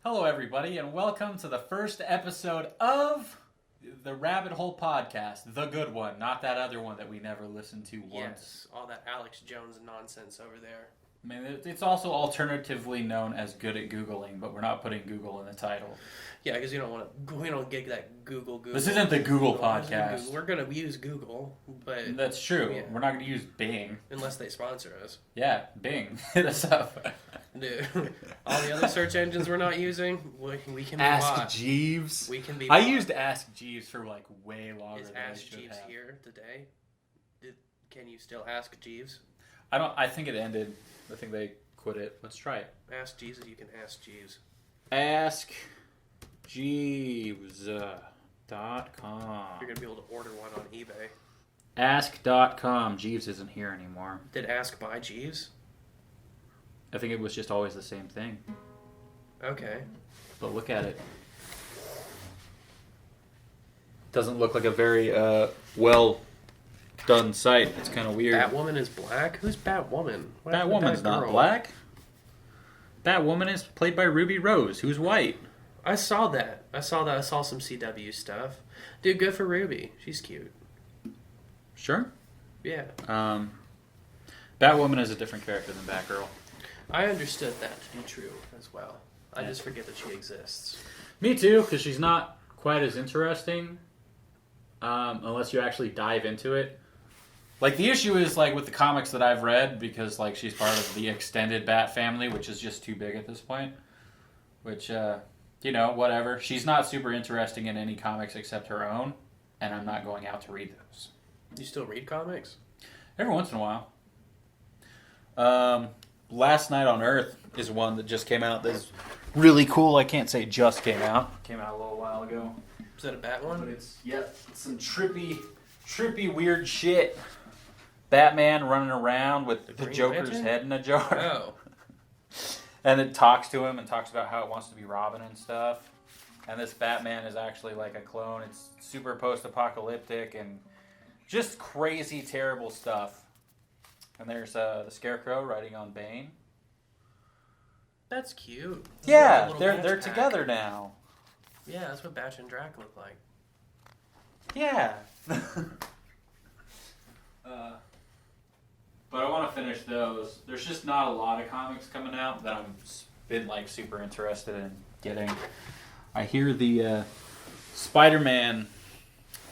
Hello, everybody, and welcome to the first episode of the Rabbithole podcast. The good one, not that other one that we never listened to once. Yes, all that Alex Jones nonsense over there. I mean, it's also alternatively known as Good at Googling, but we're not putting Google in the title. Yeah, because we don't get that Google. This isn't the Google podcast. We're going to use Google, but... That's true. Yeah. We're not going to use Bing. Unless they sponsor us. Yeah, Bing. Hit us up. Dude, all the other search engines we're not using, we can be Ask bought. Jeeves. We can be I bought. used Ask Jeeves for like way longer Is than Ask I should Jeeves have. here today? Can you still Ask Jeeves? I think it ended. I think they quit it. Let's try it. Ask Jeeves, you can Ask Jeeves. AskJeeves.com. You're going to be able to order one on eBay. Ask.com. Jeeves isn't here anymore. Did Ask buy Jeeves? I think it was just always the same thing. Okay. But look at it. Doesn't look like a very well done site. It's kind of weird. Batwoman is black? Who's Batwoman? Batwoman's not black. Batwoman is played by Ruby Rose, who's white. I saw that. I saw some CW stuff. Dude, good for Ruby. She's cute. Sure. Yeah. Batwoman is a different character than Batgirl. I understood that to be true as well. I just forget that she exists. Me too, because she's not quite as interesting unless you actually dive into it. Like, the issue is, like, with the comics that I've read, because, like, she's part of the extended Bat family, which is just too big at this point. Which, whatever. She's not super interesting in any comics except her own, and I'm not going out to read those. You still read comics? Every once in a while. Last Night on Earth is one that just came out that's really cool. I can't say just came out. Came out a little while ago. Is that a Bat one? But it's some trippy, weird shit. Batman running around with the Joker's head in a jar. Oh. And it talks to him and talks about how it wants to be Robin and stuff. And this Batman is actually like a clone. It's super post-apocalyptic and just crazy, terrible stuff. And there's the Scarecrow riding on Bane. That's cute. Yeah, they're together now. Yeah, that's what Batch and Drac look like. Yeah. But I want to finish those. There's just not a lot of comics coming out that I've been like super interested in getting. I hear the Spider-Man.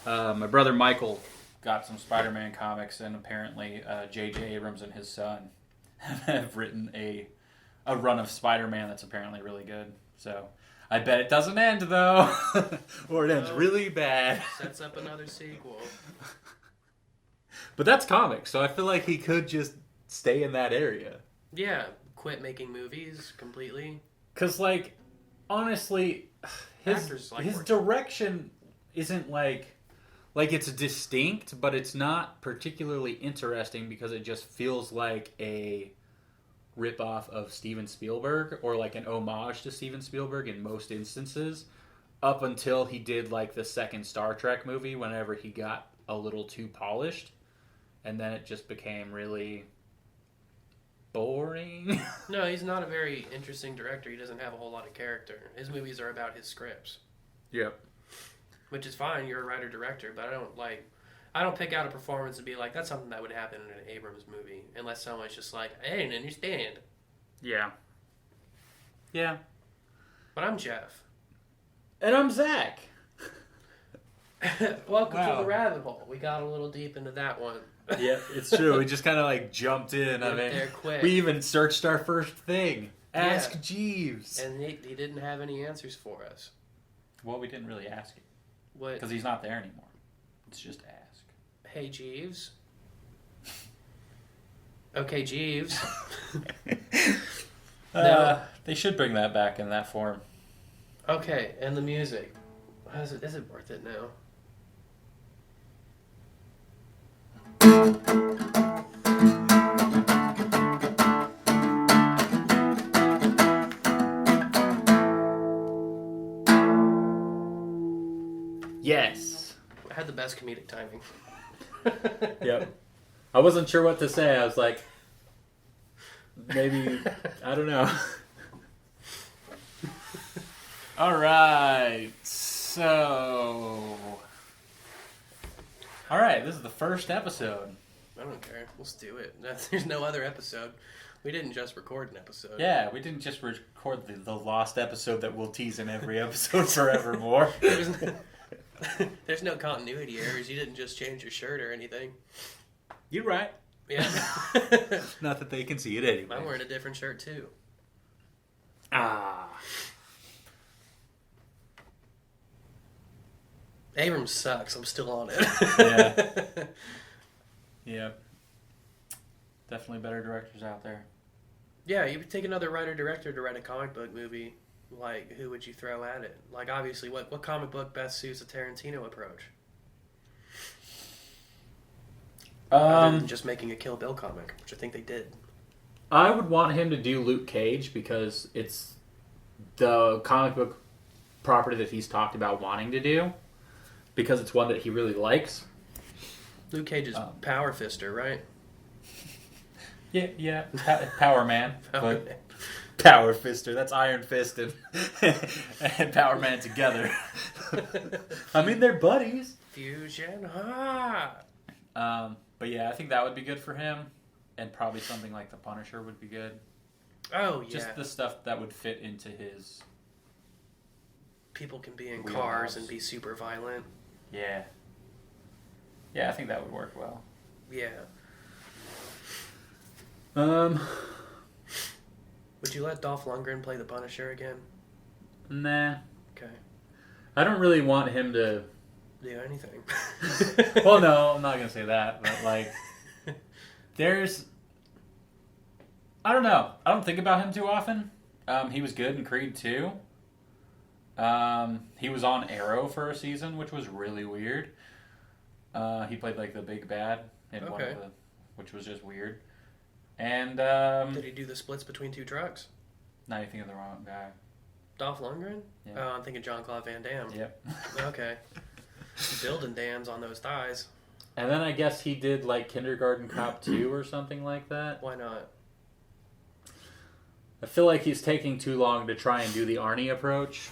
My brother Michael got some Spider-Man comics, and apparently J.J. Abrams and his son have written a run of Spider-Man that's apparently really good. So I bet it doesn't end though, or it ends really bad. Sets up another sequel. But that's comics, so I feel like he could just stay in that area. Yeah, quit making movies completely. Because, like, honestly, his direction isn't like it's distinct, but it's not particularly interesting because it just feels like a ripoff of Steven Spielberg or like an homage to Steven Spielberg in most instances, up until he did like the second Star Trek movie whenever he got a little too polished. And then it just became really boring. No, he's not a very interesting director. He doesn't have a whole lot of character. His movies are about his scripts. Yep. Which is fine. You're a writer-director, but I don't pick out a performance and be like, that's something that would happen in an Abrams movie. Unless someone's just like, I didn't understand. Yeah. Yeah. But I'm Jeff. And I'm Zach. Welcome to the rabbit hole. We got a little deep into that one. Yeah, it's true. We just kind of like jumped in. I mean, quick. We even searched our first thing. Ask Jeeves. And he didn't have any answers for us. Well, we didn't really ask him. What? Because he's not there anymore. It's just ask. Hey, Jeeves. Okay, Jeeves. No. They should bring that back in that form. Okay, and the music. Is it worth it now? Yes. I had the best comedic timing. Yep. I wasn't sure what to say. I was like, maybe, I don't know. All right, so... All right, this is the first episode. I don't care. Let's do it. There's no other episode. We didn't just record an episode. Yeah, we didn't just record the lost episode that we'll tease in every episode forevermore. There's no continuity errors. You didn't just change your shirt or anything. You're right. Yeah. Not that they can see it anyway. I'm wearing a different shirt too. Ah. Abrams sucks. I'm still on it. Yeah. Yeah. Definitely better directors out there. Yeah, you would take another writer-director to write a comic book movie. Like, who would you throw at it? Like, obviously, what comic book best suits a Tarantino approach? Other than just making a Kill Bill comic, which I think they did. I would want him to do Luke Cage because it's the comic book property that he's talked about wanting to do. Because it's one that he really likes. Luke Cage is Power Fister, right? Yeah. Power Man. But Power Fister. That's Iron Fist and Power Man together. I mean, they're buddies. Fusion hot. But yeah, I think that would be good for him. And probably something like The Punisher would be good. Oh, yeah. Just the stuff that would fit into his... People can be in cars and be super violent. Yeah. Yeah, I think that would work well. Yeah. Would you let Dolph Lundgren play the Punisher again? Nah. Okay. I don't really want him to... Do anything. Well, no, I'm not going to say that. But, like, there's... I don't know. I don't think about him too often. He was good in Creed 2. He was on Arrow for a season, which was really weird. He played like the big bad in one of the, which was just weird. And did he do the splits between two trucks? Now you think of the wrong guy. Dolph Lundgren? Yeah. Oh, I'm thinking Jean-Claude Van Damme. Yep. Okay. Building dams on those thighs. And then I guess he did like Kindergarten Cop 2 or something like that. Why not? I feel like he's taking too long to try and do the Arnie approach.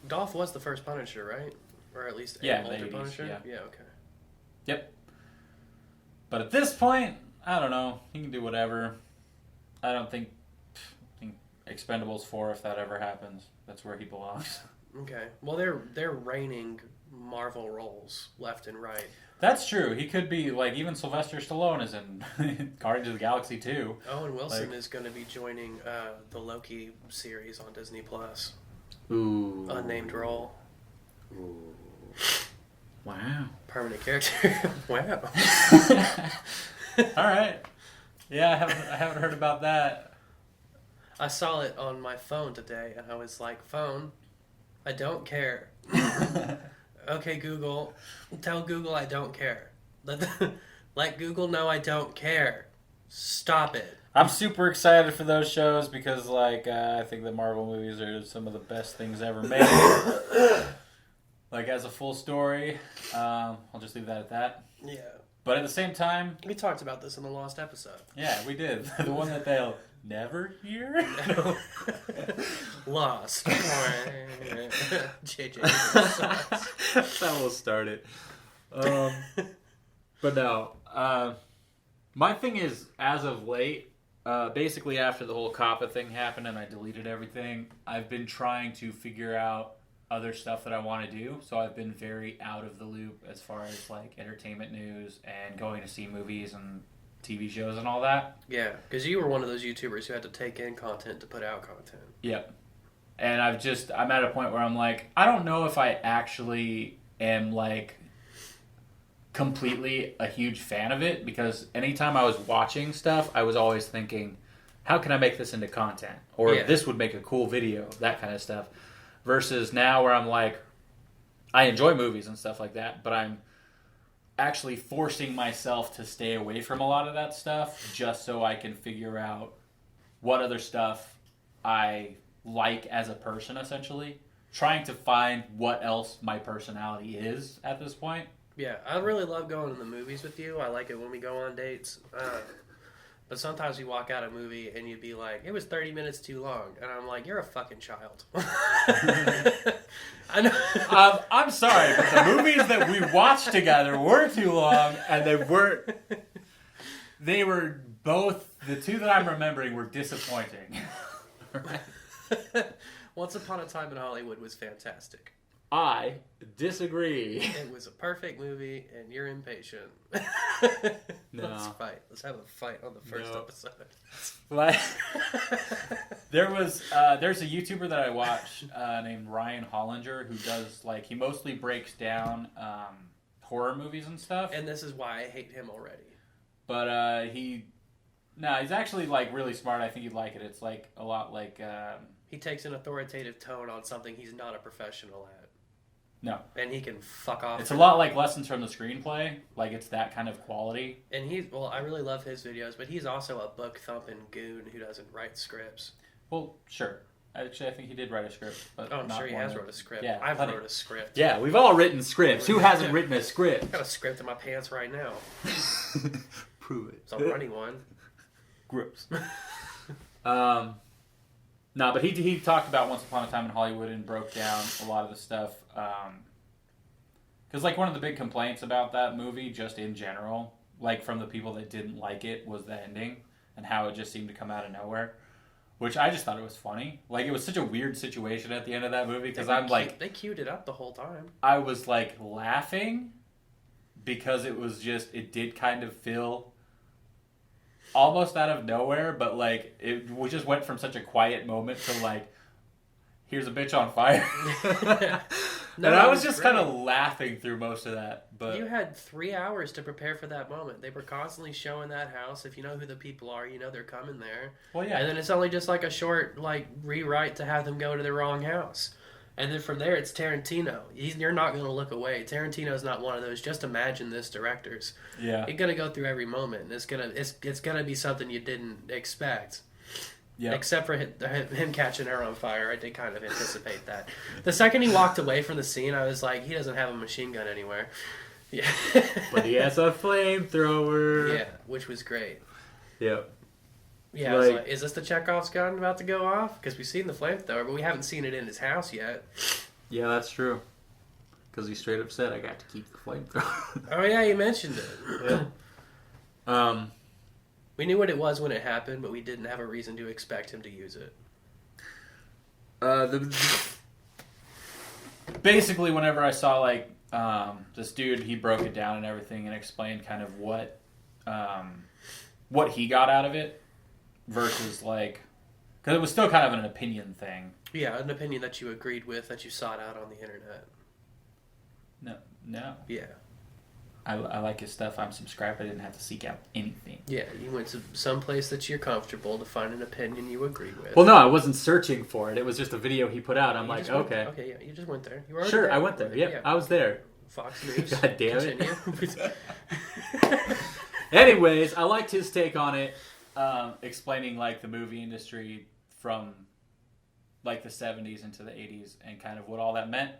Dolph was the first Punisher, right? Or at least an older 80s, Punisher? Yeah, okay. Yep. But at this point, I don't know. He can do whatever. I don't think Expendables 4, if that ever happens, that's where he belongs. Okay. Well, they're reigning Marvel roles left and right. That's true. He could be, like, even Sylvester Stallone is in Guardians of the Galaxy 2. Owen Wilson is going to be joining the Loki series on Disney+. Ooh. Unnamed role. Ooh. Wow. Permanent character. Wow. All right. Yeah, I haven't heard about that. I saw it on my phone today, and I was like, phone, I don't care. Okay, Google, tell Google I don't care. Let Google know I don't care. Stop it. I'm super excited for those shows because, like, I think the Marvel movies are some of the best things ever made. Like, as a full story, I'll just leave that at that. Yeah. But at the same time... We talked about this in the lost episode. Yeah, we did. The one that they'll never hear? Lost. JJ. That will start it. But no. My thing is, as of late, basically after the whole COPPA thing happened and I deleted everything, I've been trying to figure out other stuff that I want to do. So I've been very out of the loop as far as like entertainment news and going to see movies and TV shows and all that. Yeah, because you were one of those YouTubers who had to take in content to put out content. Yep. And I'm at a point where I'm like, I don't know if I actually am like completely a huge fan of it, because anytime I was watching stuff, I was always thinking, how can I make this into content? Or this would make a cool video, that kind of stuff. Versus now where I'm like, I enjoy movies and stuff like that, but I'm actually forcing myself to stay away from a lot of that stuff just so I can figure out what other stuff I like as a person, essentially. Trying to find what else my personality is at this point. Yeah, I really love going to the movies with you. I like it when we go on dates. But sometimes you walk out a movie and you'd be like, it was 30 minutes too long. And I'm like, you're a fucking child. I know. I'm sorry, but the movies that we watched together were too long, and they weren't. They were both, the two that I'm remembering were disappointing. Once Upon a Time in Hollywood was fantastic. I disagree. It was a perfect movie, and you're impatient. No. Let's fight. Let's have a fight on the first episode. Like, there's a YouTuber that I watch named Ryan Hollinger who does, like, he mostly breaks down horror movies and stuff. And this is why I hate him already. But he's actually, like, really smart. I think you'd like it. It's, like, a lot like... he takes an authoritative tone on something he's not a professional at. No. And he can fuck off. It's a lot like Lessons from the Screenplay. Like, it's that kind of quality. And I really love his videos, but he's also a book-thumping goon who doesn't write scripts. Well, sure. Actually, I think he did write a script. But I'm sure he has wrote a script. Yeah, I've wrote a script. Yeah, we've all written scripts. Who hasn't written a script? I've got a script in my pants right now. Prove it. So I'm running one. Gross. No, but he talked about Once Upon a Time in Hollywood and broke down a lot of the stuff. Because, like, one of the big complaints about that movie, just in general, like, from the people that didn't like it, was the ending and how it just seemed to come out of nowhere. Which I just thought it was funny. Like, it was such a weird situation at the end of that movie because they queued it up the whole time. I was, like, laughing because it did kind of feel almost out of nowhere, but, like, we just went from such a quiet moment to, like, here's a bitch on fire. No, and I was just kind of laughing through most of that. But you had 3 hours to prepare for that moment. They were constantly showing that house. If you know who the people are, you know they're coming there. Well, yeah. And then it's only just like a short rewrite to have them go to the wrong house. And then from there, it's Tarantino. You're not going to look away. Tarantino's not one of those just imagine this directors. Yeah. You're going to go through every moment. And it's gonna be something you didn't expect. Yeah. Except for him catching her on fire. I did kind of anticipate that. The second he walked away from the scene, I was like, he doesn't have a machine gun anywhere. Yeah. But he has a flamethrower. Yeah, which was great. Yep. Yeah, I was like, is this the Chekhov's gun about to go off? Because we've seen the flamethrower, but we haven't seen it in his house yet. Yeah, that's true. Because he straight up said, I got to keep the flamethrower. Oh, yeah, you mentioned it. Yeah. We knew what it was when it happened, but we didn't have a reason to expect him to use it. Basically, whenever I saw, like, this dude, he broke it down and everything and explained kind of what he got out of it versus, like... Because it was still kind of an opinion thing. Yeah, an opinion that you agreed with, that you sought out on the internet. No. Yeah. I like his stuff. I'm subscribed. I didn't have to seek out anything. Yeah, you went to some place that you're comfortable to find an opinion you agreed with. Well, no, I wasn't searching for it. It was just a video he put out. I'm like, okay. Okay, yeah, you just went there. You were already Sure, there. I went there. Yep, yeah, I was there. Fox News. God damn it. Anyways, I liked his take on it, explaining, like, the movie industry from, like, the 70s into the 80s and kind of what all that meant.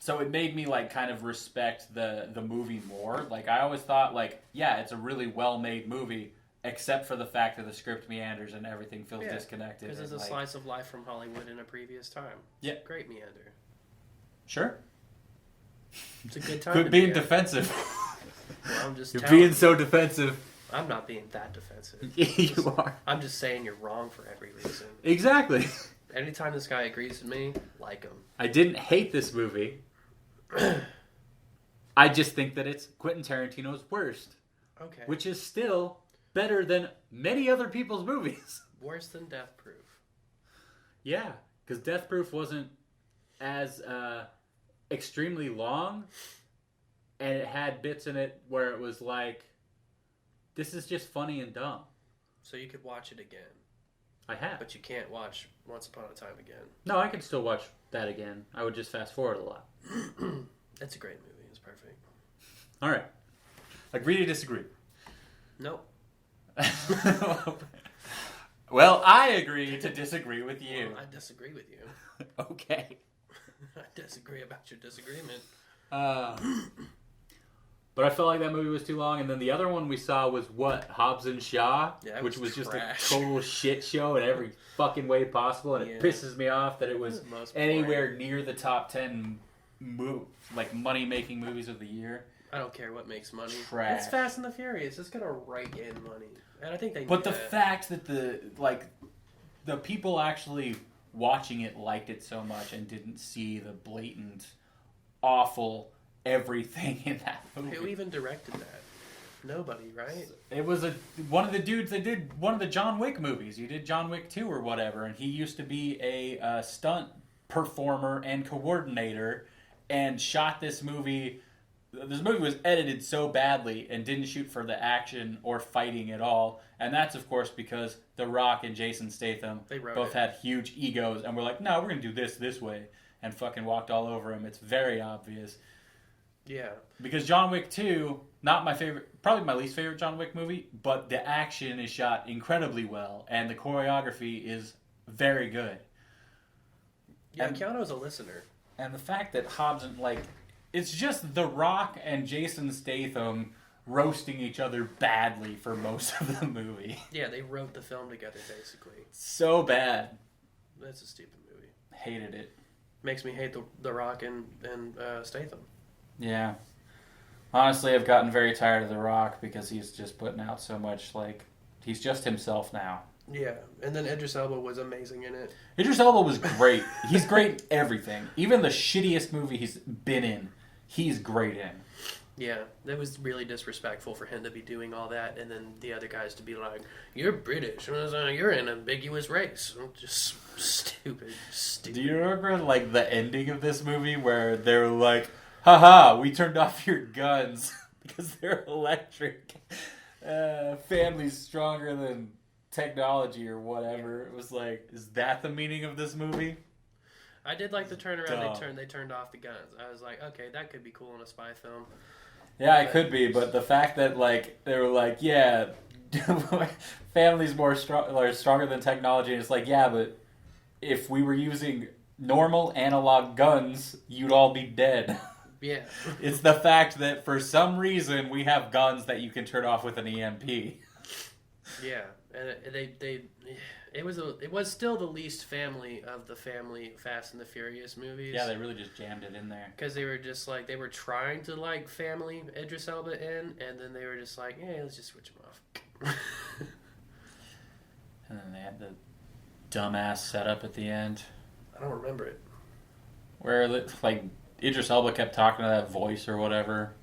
So it made me, like, kind of respect the movie more. Like, I always thought, like, yeah, it's a really well-made movie, except for the fact that the script meanders and everything feels disconnected. Because it's a slice of life from Hollywood in a previous time. Yeah. Great meander. Sure. It's a good time. Quit being defensive. Well, I'm just You're being so defensive. I'm not being that defensive. You are. I'm just saying you're wrong for every reason. Exactly. Anytime this guy agrees with me, like him. I didn't hate this movie. I just think that it's Quentin Tarantino's worst. Okay. Which is still better than many other people's movies. Worse than Death Proof. Yeah, because Death Proof wasn't as extremely long, and it had bits in it where it was like, this is just funny and dumb. So you could watch it again. I have. But you can't watch Once Upon a Time again. No, I can still watch that again. I would just fast forward a lot. It's a great movie. It's perfect. All right. Agree to disagree? Nope. Well, I agree to disagree with you. Well, I disagree with you. Okay. I disagree about your disagreement. But I felt like that movie was too long. And then the other one we saw was Hobbs and Shaw, which was just a total shit show in every fucking way possible. And it pisses me off that it was anywhere near the top 10 money-making movies of the year. I don't care what makes money. Trash. It's Fast and the Furious. It's gonna rake in money, and I think they. But the fact that the people actually watching it liked it so much and didn't see the blatant, awful everything in that movie. Who even directed that? Nobody, right? It was one of the dudes that did one of the John Wick movies. He did John Wick 2 or whatever, and he used to be a stunt performer and coordinator, and shot this movie. This movie was edited so badly and didn't shoot for the action or fighting at all. And that's, of course, because The Rock and Jason Statham both had huge egos and were like, no, we're going to do this way. And fucking walked all over him. It's very obvious. Yeah. Because John Wick 2, not my favorite, probably my least favorite John Wick movie, but the action is shot incredibly well. And the choreography is very good. Yeah, Keanu's a listener. And the fact that Hobbs and, it's just The Rock and Jason Statham roasting each other badly for most of the movie. Yeah, they wrote the film together, basically. So bad. That's a stupid movie. Hated it. Makes me hate the Rock and Statham. Yeah. Honestly, I've gotten very tired of The Rock because he's just putting out so much, he's just himself now. Yeah, and then Idris Elba was amazing in it. Idris Elba was great. He's great in everything. Even the shittiest movie he's been in, he's great in. Yeah, that was really disrespectful for him to be doing all that, and then the other guys to be like, "You're British, you're an ambiguous race." Just stupid. Do you remember the ending of this movie where they're like, "Haha, we turned off your guns because they're electric. Family's stronger than technology or whatever." It was like, is that the meaning of this movie? I did like the turnaround. They turned off the guns. I was like, okay, that could be cool in a spy film. Yeah, it could be, but the fact that they were like, yeah, family's stronger than technology, and it's like, yeah, but if we were using normal analog guns, you'd all be dead. Yeah. It's the fact that for some reason we have guns that you can turn off with an EMP. Yeah, and it was still the least family of the family Fast and the Furious movies. Yeah, they really just jammed it in there. Because they were just they were trying to family Idris Elba in, and then they were just like, yeah, let's just switch them off. And then they had the dumbass setup at the end. I don't remember it. Where Idris Elba kept talking to that voice or whatever.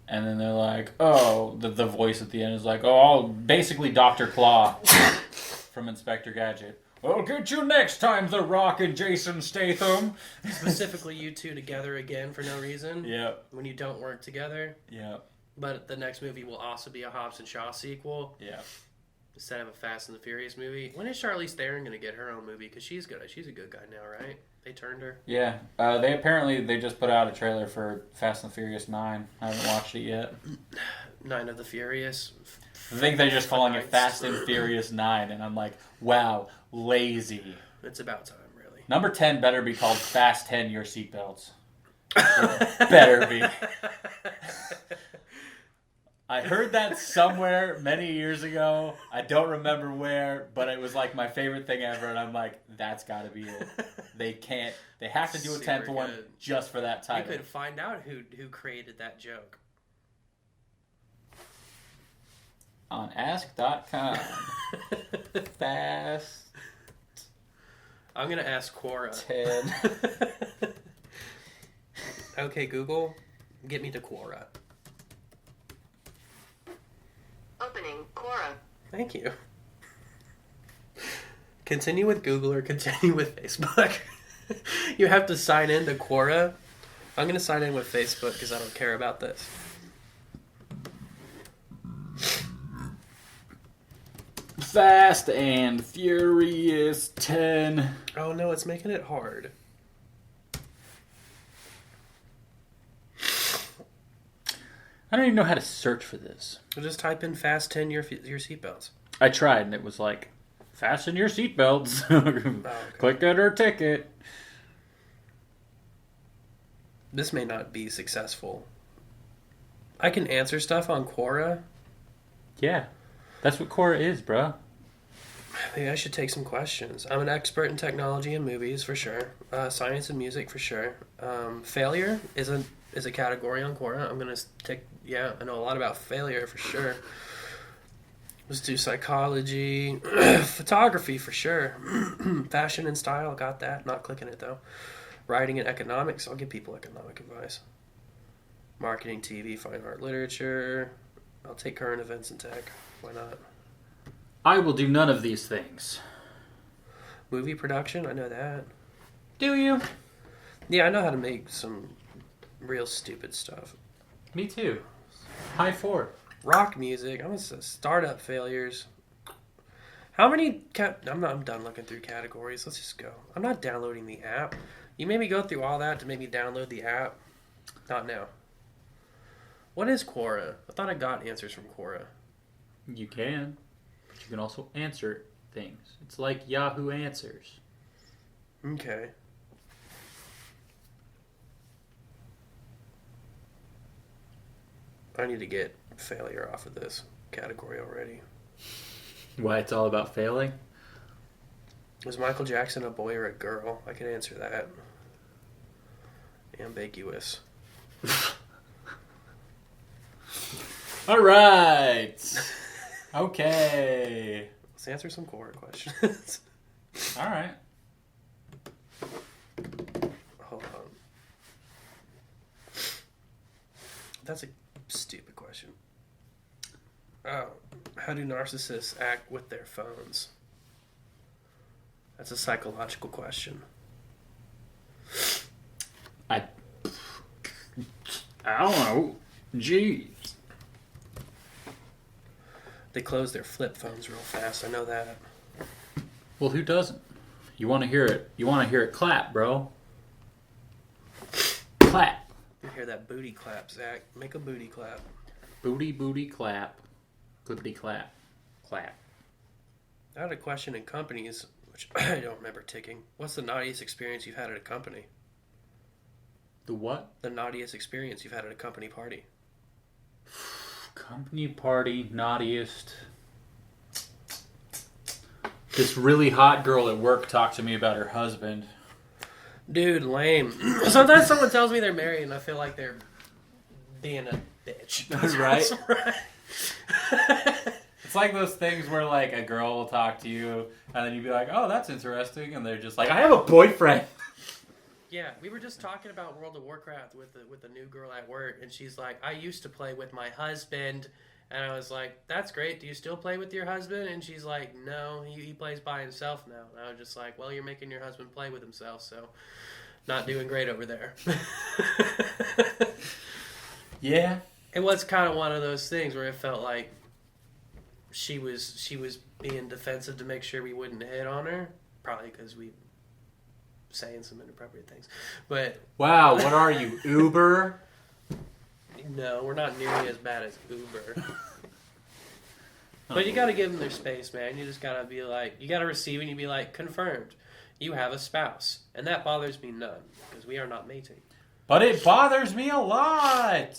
And then they're like, oh, the voice at the end is like, oh, basically Dr. Claw from Inspector Gadget. We'll get you next time, The Rock and Jason Statham. Specifically you two together again for no reason. Yeah. When you don't work together. Yeah. But the next movie will also be a Hobbs and Shaw sequel. Yeah. Instead of a Fast and the Furious movie. When is Charlize Theron going to get her own movie? Because she's good. She's a good guy now, right? They turned her. Yeah. They just put out a trailer for Fast and the Furious 9. I haven't watched it yet. 9 of the Furious. I think they're just calling it Fast and Furious 9, and I'm like, wow, lazy. It's about time, really. Number 10 better be called Fast 10 Your Seatbelts. Better be. I heard that somewhere many years ago. I don't remember where, but it was my favorite thing ever, and I'm like, that's got to be it. They have to do a 10th one just for that title. You could find out who created that joke. On ask.com. Fast. I'm going to ask Quora. 10. Okay, Google, get me to Quora. Opening Quora. Thank you. Continue with Google or continue with Facebook. You have to sign in to Quora. I'm going to sign in with Facebook because I don't care about this. Fast and Furious 10. Oh no, it's making it hard. I don't even know how to search for this. I'll just type in Fast 10 your seatbelts. I tried, and it was like, fasten your seatbelts. Okay. Click it or ticket. This may not be successful. I can answer stuff on Quora. Yeah. That's what Quora is, bro. Maybe I should take some questions. I'm an expert in technology and movies, for sure. Science and music, for sure. Failure is a category on Quora. I'm going to take... Yeah, I know a lot about failure, for sure. Let's do psychology. Photography, for sure. Fashion and style, got that. Not clicking it, though. Writing and economics. I'll give people economic advice. Marketing, TV, fine art, literature. I'll take current events and tech. Why not? I will do none of these things. Movie production, I know that. Do you? Yeah, I know how to make some real stupid stuff. Me too. High 4. Rock music, I'm gonna say startup failures. How many? I'm done looking through categories. Let's just go. I'm not downloading the app. You made me go through all that to make me download the app. Not now. What is Quora? I thought I got answers from Quora. You can. But you can also answer things. It's like Yahoo Answers. Okay. I need to get failure off of this category already. Why it's all about failing? Was Michael Jackson a boy or a girl? I can answer that. Ambiguous. All right. Okay. Let's answer some Quora questions. All right. Hold on. That's a stupid question. Oh, how do narcissists act with their phones? That's a psychological question. I don't know. Jeez. They close their flip phones real fast. I know that. Well, who doesn't? You want to hear it? You want to hear it clap, bro? Clap. You hear that booty clap, Zach? Make a booty clap. Booty, booty, clap. Clippity, clap. Clap. I had a question in companies, which I don't remember ticking. What's the naughtiest experience you've had at a company? The what? The naughtiest experience you've had at a company party. Company party, naughtiest. This really hot girl at work talked to me about her husband. Dude, lame. Sometimes someone tells me they're married and I feel like they're being a bitch. Right? Right. It's like those things where like a girl will talk to you and then you'd be like, oh, that's interesting. And they're just like, I have a boyfriend. Yeah, we were just talking about World of Warcraft with the new girl at work, and she's like, I used to play with my husband, and I was like, that's great. Do you still play with your husband? And she's like, no, he plays by himself now. And I was just like, well, you're making your husband play with himself, so not doing great over there. Yeah. It was kind of one of those things where it felt like she was being defensive to make sure we wouldn't hit on her, probably because we saying some inappropriate things. But wow, what are you, Uber? No, we're not nearly as bad as Uber. But you got to give them their space, man. You just got to be like, you got to receive and you be like, confirmed. You have a spouse. And that bothers me none, because we are not mating. But it bothers me a lot.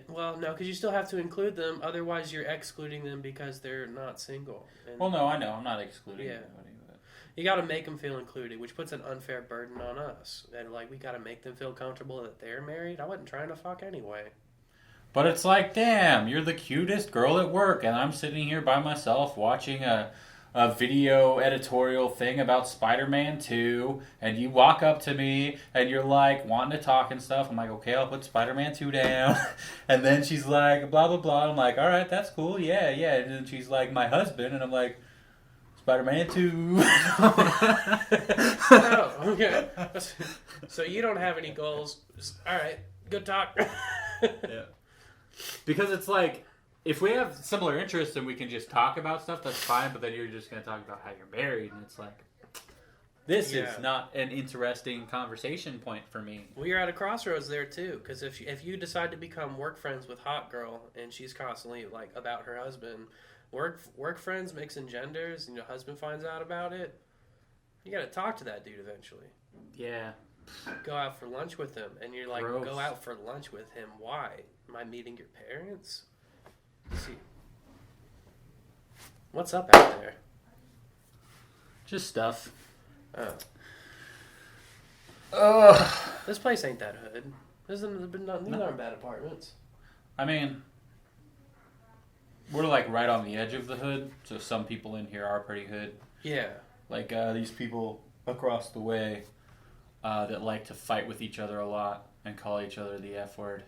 Well, no, because you still have to include them. Otherwise, you're excluding them because they're not single. And well, no, I know. I'm not excluding anybody. You got to make them feel included, which puts an unfair burden on us. And, like, we got to make them feel comfortable that they're married. I wasn't trying to fuck anyway. But it's like, damn, you're the cutest girl at work, and I'm sitting here by myself watching a video editorial thing about Spider-Man 2, and you walk up to me, and you're like, wanting to talk and stuff. I'm like, okay, I'll put Spider-Man 2 down. And then she's like, blah, blah, blah. I'm like, all right, that's cool, yeah. And then she's like, my husband, and I'm like, Spider-Man 2. Oh, okay. So you don't have any goals. All right, good talk. Yeah. Because it's like, if we have similar interests and we can just talk about stuff, that's fine. But then you're just going to talk about how you're married. And it's like, this is not an interesting conversation point for me. Well, you're at a crossroads there, too. Because if you decide to become work friends with Hot Girl and she's constantly, like, about her husband, work friends mixing genders and your husband finds out about it, you got to talk to that dude eventually. Yeah. Go out for lunch with him. And you're like, Gross. Go out for lunch with him. Why? Am I meeting your parents? Let's see. What's up out there? Just stuff. Oh. This place ain't that hood. These aren't bad apartments. I mean, we're like right on the edge of the hood, so some people in here are pretty hood. Yeah. Like these people across the way that like to fight with each other a lot and call each other the F word,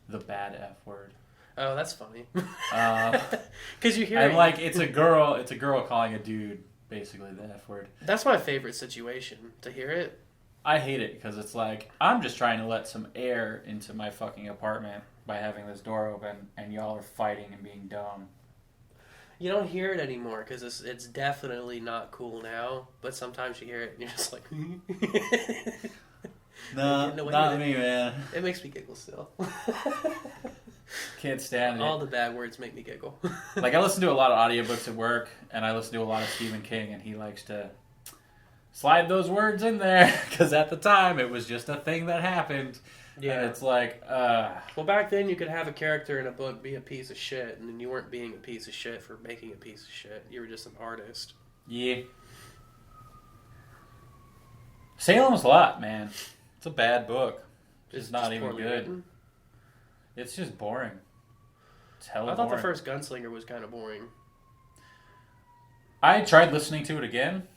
the bad F word. Oh, that's funny. Because you hear and like it's a girl calling a dude basically the F word. That's my favorite situation to hear it. I hate it because it's like I'm just trying to let some air into my fucking apartment by having this door open, and y'all are fighting and being dumb. You don't hear it anymore because it's definitely not cool now. But sometimes you hear it and you're just like, no, not me, man. It makes me giggle still. Can't stand it. All the bad words make me giggle. Like I listen to a lot of audiobooks at work, and I listen to a lot of Stephen King, and he likes to slide those words in there because at the time it was just a thing that happened. Yeah, and it's like, well, back then you could have a character in a book be a piece of shit, and then you weren't being a piece of shit for making a piece of shit. You were just an artist. Yeah. Salem's Lot, man. It's a bad book. It's not even good. Written. It's just boring. It's hella boring. I thought the first Gunslinger was kind of boring. I tried listening to it again.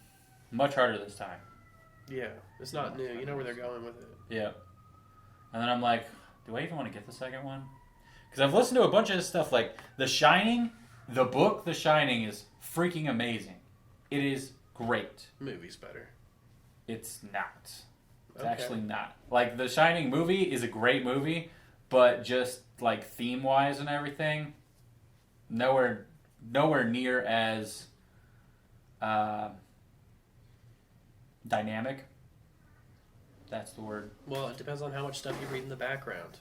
Much harder this time. Yeah, it's not new. You know where they're going with it. Yeah. And then I'm like, do I even want to get the second one? Because I've listened to a bunch of this stuff like The Shining. The book The Shining is freaking amazing. It is great. Movie's better. It's not. It's actually not. Like, The Shining movie is a great movie, but just, like, theme-wise and everything, nowhere near as dynamic. That's the word. Well, it depends on how much stuff you read in the background.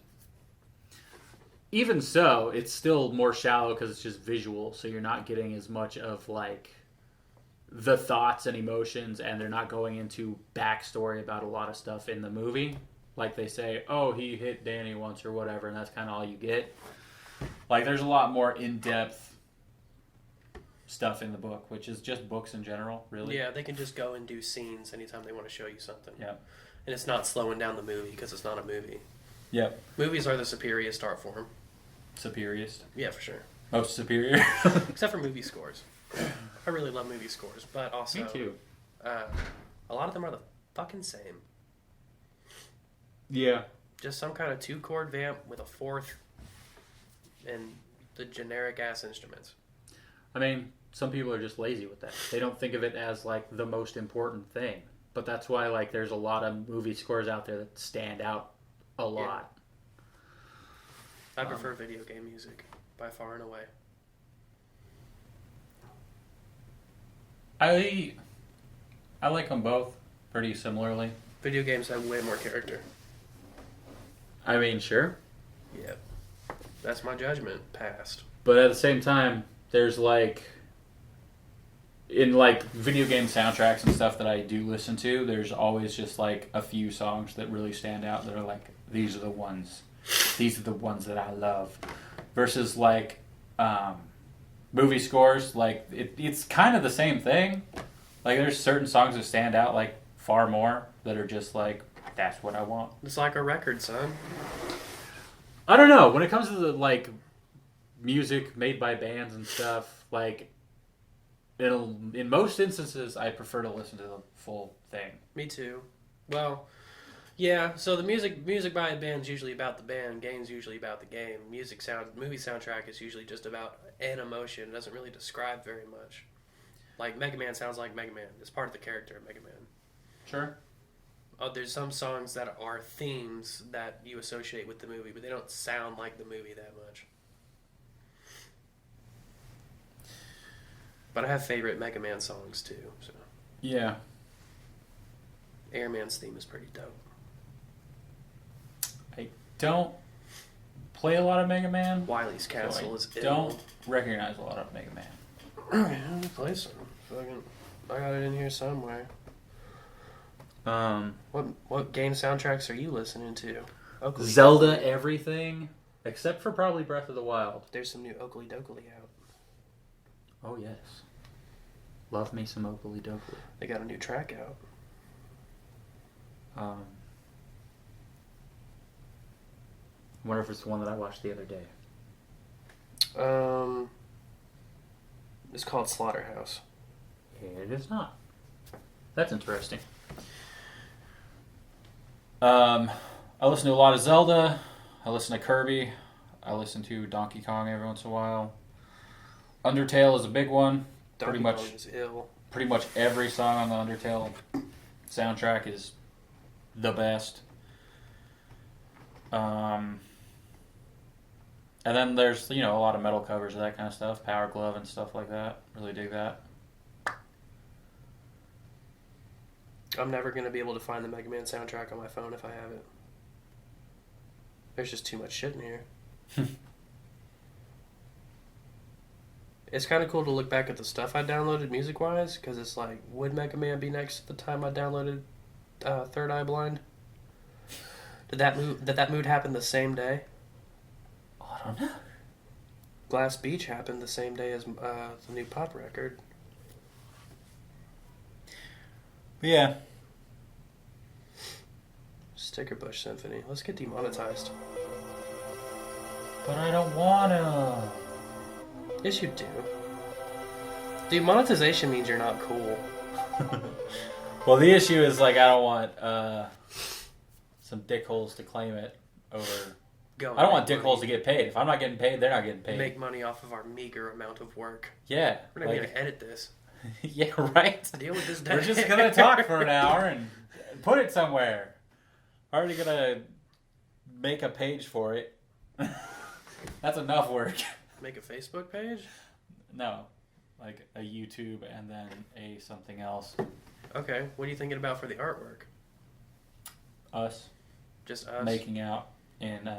Even so, it's still more shallow because it's just visual, so you're not getting as much of, like, the thoughts and emotions, and they're not going into backstory about a lot of stuff in the movie. Like they say, oh, he hit Danny once or whatever, and that's kind of all you get. Like, there's a lot more in-depth stuff in the book, which is just books in general, really. Yeah, they can just go and do scenes anytime they want to show you something. Yeah. And it's not slowing down the movie because it's not a movie. Yep. Movies are the superiorist art form. Superiorist? Yeah, for sure. Most superior? Except for movie scores. I really love movie scores, but also... Me too. A lot of them are the fucking same. Yeah. Just some kind of 2-chord vamp with a fourth and the generic-ass instruments. I mean, some people are just lazy with that. They don't think of it as, like, the most important thing. But that's why, like, there's a lot of movie scores out there that stand out a lot. Yeah. I prefer video game music, by far and away. I like them both pretty similarly. Video games have way more character. I mean, sure. Yeah. That's my judgment. Passed. But at the same time, there's like... In like video game soundtracks and stuff that I do listen to, there's always just like a few songs that really stand out that are like, these are the ones that I love. Versus like movie scores, like it's kind of the same thing. Like there's certain songs that stand out like far more that are just like, that's what I want. It's like a record, son. I don't know. When it comes to the like music made by bands and stuff, like in most instances, I prefer to listen to the full thing. Me too. Well, yeah. So the music by a band is usually about the band. Game's usually about the game. Movie soundtrack is usually just about an emotion. It doesn't really describe very much. Like Mega Man sounds like Mega Man. It's part of the character of Mega Man. Sure. There's some songs that are themes that you associate with the movie, but they don't sound like the movie that much. But I have favorite Mega Man songs too. So yeah, Airman's theme is pretty dope. I don't play a lot of Mega Man. Wily's Castle is ill. Don't recognize a lot of Mega Man. Okay, let me play some. I got it in here somewhere. What game soundtracks are you listening to? Zelda everything, Except for probably Breath of the Wild. There's some new Oakley Dokley out. Oh, yes. Love me some Oakley Dokley. They got a new track out. I wonder if it's the one that I watched the other day. It's called Slaughterhouse. It is not. That's interesting. I listen to a lot of Zelda. I listen to Kirby. I listen to Donkey Kong every once in a while. Undertale is a big one. Donkey Kong is ill. Pretty much every song on the Undertale soundtrack is the best. And then there's, a lot of metal covers of that kind of stuff. Power Glove and stuff like that. Really dig that. I'm never going to be able to find the Mega Man soundtrack on my phone if I have it. There's just too much shit in here. It's kind of cool to look back at the stuff I downloaded music-wise, because it's like, would Mega Man be next to the time I downloaded Third Eye Blind? Did that mood happen the same day? Oh, I don't know. Glass Beach happened the same day as the new pop record. Yeah. Sticker Bush Symphony. Let's get demonetized. But I don't wanna. Yes, you do. Demonetization means you're not cool. Well, the issue is, I don't want some dickholes to claim it over... I don't want dickholes to get paid. If I'm not getting paid, they're not getting paid. Make money off of our meager amount of work. Yeah. We're not going to edit this. Yeah, right? Deal with this. We're just going to talk for an hour and put it somewhere. Already going to make a page for it. That's enough work. Make a Facebook page? No. Like a YouTube and then a something else. Okay. What are you thinking about for the artwork? Us. Just us? Making out in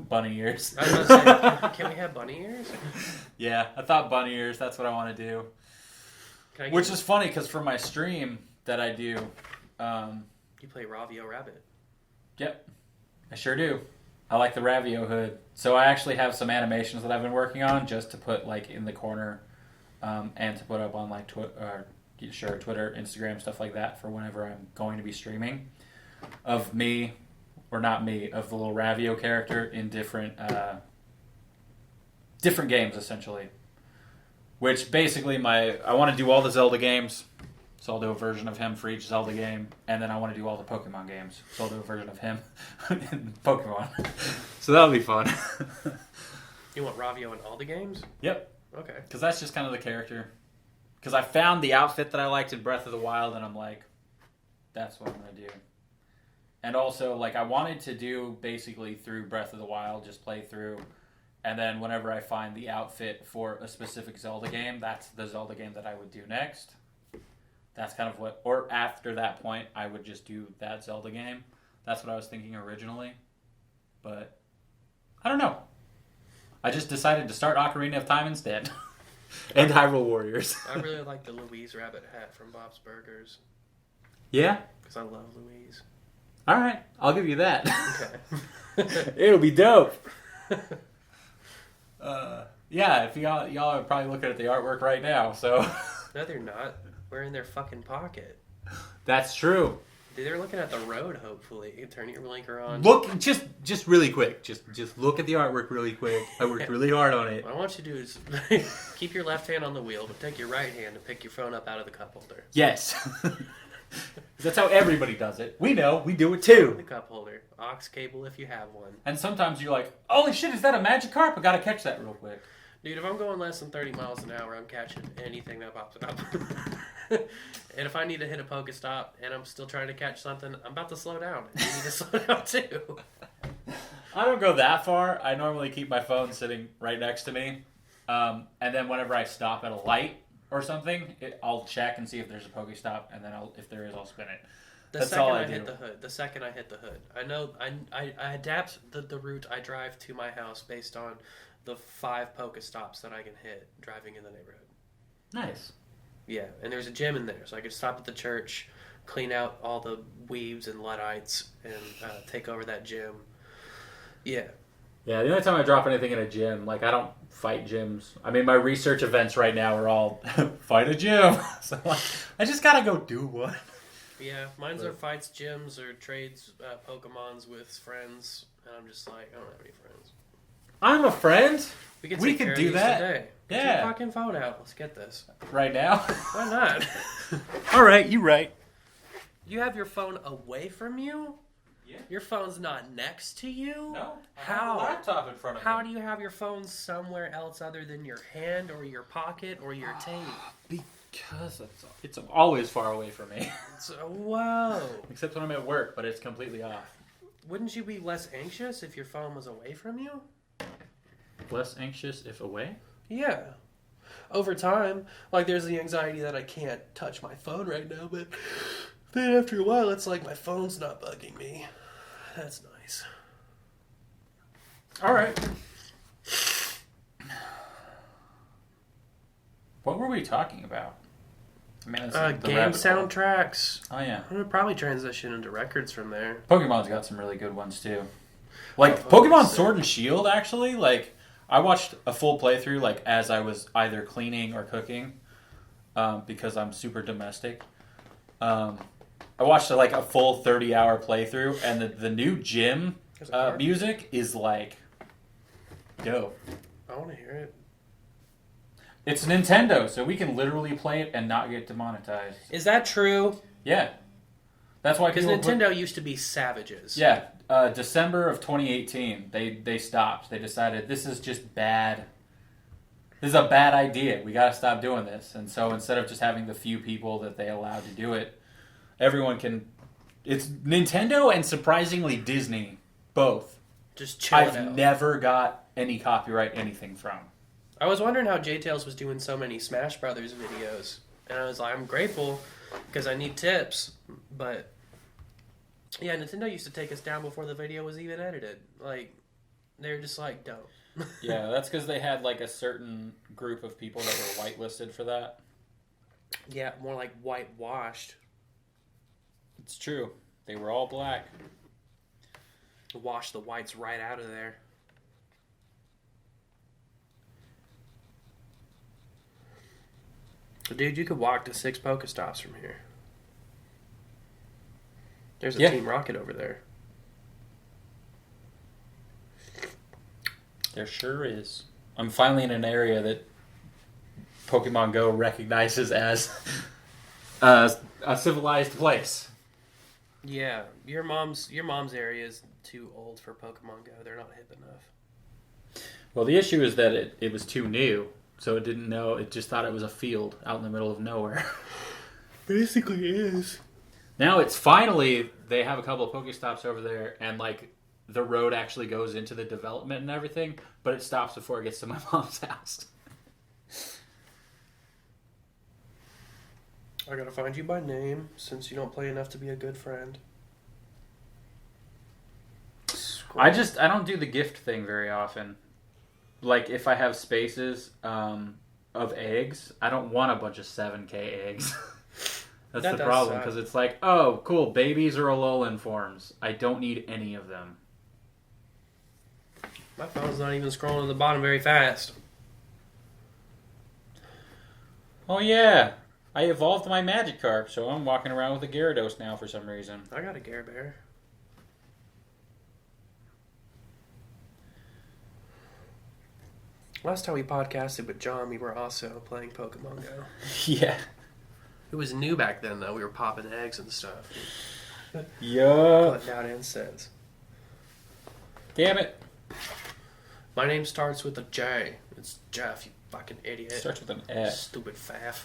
bunny ears. I was going to say, can we have bunny ears? Yeah, I thought bunny ears. That's what I want to do. Which is funny because for my stream that I do... you play Ravio Rabbit. Yep. I sure do. I like the Ravio hood. So I actually have some animations that I've been working on just to put in the corner and to put up on Twitter, Instagram, stuff like that for whenever I'm going to be streaming of me, or not me, of the little Ravio character in different games essentially. Which basically I want to do all the Zelda games. So I'll do a version of him for each Zelda game. And then I want to do all the Pokemon games. So I'll do a version of him in Pokemon. So that'll be fun. You want Ravio in all the games? Yep. Okay. Because that's just kind of the character. Because I found the outfit that I liked in Breath of the Wild, and I'm like, that's what I'm going to do. And also, I wanted to do basically through Breath of the Wild, just play through. And then whenever I find the outfit for a specific Zelda game, that's the Zelda game that I would do next. That's kind of or after that point, I would just do that Zelda game. That's what I was thinking originally. But, I don't know. I just decided to start Ocarina of Time instead. And Hyrule Warriors. I really like the Louise Rabbit hat from Bob's Burgers. Yeah? Because I love Louise. Alright, I'll give you that. Okay. It'll be dope. Yeah, if y'all are probably looking at the artwork right now, so... No, they're not. We're in their fucking pocket. That's true. Dude, they're looking at the road, hopefully. Turn your blinker on. Look, just really quick. Just look at the artwork really quick. I worked really hard on it. What I want you to do is keep your left hand on the wheel, but take your right hand and pick your phone up out of the cup holder. Yes. That's how everybody does it. We know. We do it too. The cup holder. Aux cable if you have one. And sometimes you're like, holy shit, is that a Magikarp? I gotta catch that real quick. Dude, if I'm going less than 30 miles an hour, I'm catching anything that pops up. And if I need to hit a Pokestop and I'm still trying to catch something, I'm about to slow down. You need to slow down too. I don't go that far. I normally keep my phone sitting right next to me. And then whenever I stop at a light or something, I'll check and see if there's a Pokestop, and then if there is, I'll spin it. That's all I do. The second I hit the hood. I know I adapt the route I drive to my house based on the 5 Pokestops that I can hit driving in the neighborhood. Nice. Yeah, and there's a gym in there, so I could stop at the church, clean out all the weaves and Luddites, and take over that gym. Yeah. Yeah, the only time I drop anything in a gym, like I don't fight gyms. I mean, my research events right now are all fight a gym. So like, I just gotta go do one. Yeah, mine's are fights, gyms, or trades Pokemons with friends. And I'm just like, I don't have any friends. I'm a friend. We could do that today. Get Yeah. your fucking phone out. Let's get this. Right now? Why not? All right, you right. You have your phone away from you? Yeah. Your phone's not next to you? No. How? I have a laptop in front of me. How do you have your phone somewhere else other than your hand or your pocket or your tape? Because it's always far away from me. Whoa. Except when I'm at work, but it's completely off. Wouldn't you be less anxious if your phone was away from you? Less anxious if away? Yeah. Over time, like there's the anxiety that I can't touch my phone right now, but then after a while it's like my phone's not bugging me. That's nice. All right. What were we talking about? I mean, game soundtracks. Oh yeah. I would probably transition into records from there. Pokemon's got some really good ones too. Like Pokemon Sword and Shield, actually. Like I watched a full playthrough, like as I was either cleaning or cooking, because I'm super domestic. I watched like a full 30-hour playthrough, and the new gym music is like dope. I want to hear it. It's Nintendo, so we can literally play it and not get demonetized. Is that true? Yeah. That's why because Nintendo used to be savages. Yeah. December of 2018, they stopped. They decided this is just bad. This is a bad idea. We got to stop doing this. And so instead of just having the few people that they allowed to do it, everyone can. It's Nintendo and surprisingly Disney, both. Just chill it out. I've never got any copyright anything from. I was wondering how J-Tails was doing so many Smash Brothers videos, and I was like, I'm grateful because I need tips, but yeah, Nintendo used to take us down before the video was even edited. Like, they were just like, don't. Yeah, that's because they had like a certain group of people that were whitelisted for that. Yeah, more like whitewashed. It's true. They were all black. Wash the whites right out of there. Dude, you could walk to 6 Pokestops from here. There's a Team Rocket over there. There sure is. I'm finally in an area that Pokemon Go recognizes as a civilized place. Yeah, your mom's area is too old for Pokemon Go. They're not hip enough. Well, the issue is that it was too new, so it didn't know. It just thought it was a field out in the middle of nowhere. Basically is. Now it's finally, they have a couple of Pokestops over there, and like the road actually goes into the development and everything, but it stops before it gets to my mom's house. I gotta find you by name, since you don't play enough to be a good friend. I don't do the gift thing very often. Like, if I have spaces of eggs, I don't want a bunch of 7K eggs. That's the problem, because it's like, oh, cool, babies are Alolan forms. I don't need any of them. My phone's not even scrolling to the bottom very fast. Oh, yeah. I evolved my Magikarp, so I'm walking around with a Gyarados now for some reason. I got a Gyarabear. Last time we podcasted with John, we were also playing Pokemon Go. Yeah. It was new back then, though. We were popping eggs and stuff. Yeah. Putting out incense. Damn it. My name starts with a J. It's Jeff, you fucking idiot. It starts with an F. Stupid faff.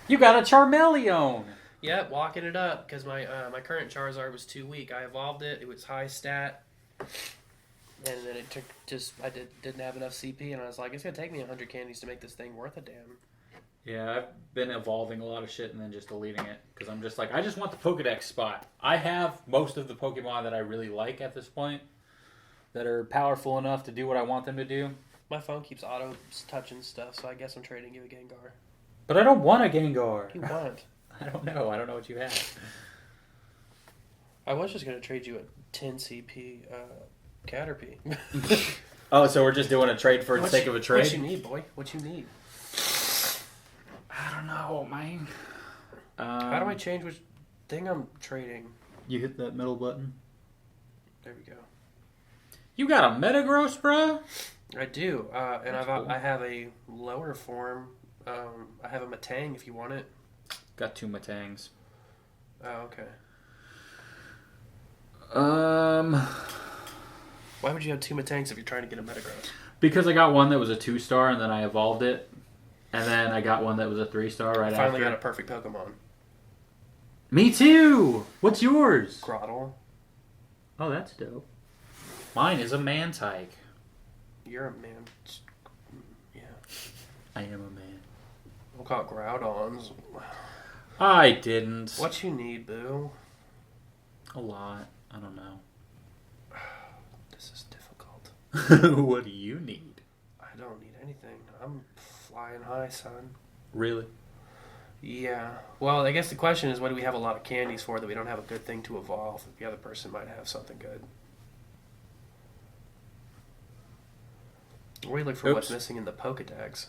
You got a Charmeleon. Yep, walking it up, because my current Charizard was too weak. I evolved it. It was high stat. And then it took I didn't have enough CP, and I was like, it's going to take me 100 candies to make this thing worth a damn. Yeah, I've been evolving a lot of shit and then just deleting it. Because I'm just like, I just want the Pokedex spot. I have most of the Pokemon that I really like at this point. That are powerful enough to do what I want them to do. My phone keeps auto-touching stuff, so I guess I'm trading you a Gengar. But I don't want a Gengar. You want? I don't know. I don't know what you have. I was just going to trade you a 10 CP Caterpie. Oh, so we're just doing a trade for the sake of a trade? What you need, boy? What you need? I don't know, man. How do I change which thing I'm trading? You hit that middle button. There we go. You got a Metagross, bro? I do, and Cool. I have a lower form. I have a Matang if you want it. Got 2 Matangs. Oh, okay. Why would you have 2 Matangs if you're trying to get a Metagross? Because I got one that was a 2-star, and then I evolved it. And then I got one that was a 3-star right Finally after. got a perfect Pokemon. Me too! What's yours? Grottle. Oh, that's dope. Mine is a Mantike. You're a man. Yeah. I am a man. We'll call it Groudons. I didn't. What you need, boo? A lot. I don't know. This is difficult. What do you need? I don't need anything. I'm flying high, son. Really? Yeah. Well, I guess the question is, what do we have a lot of candies for that we don't have a good thing to evolve? The other person might have something good. Or we look for what's missing in the Pokedex.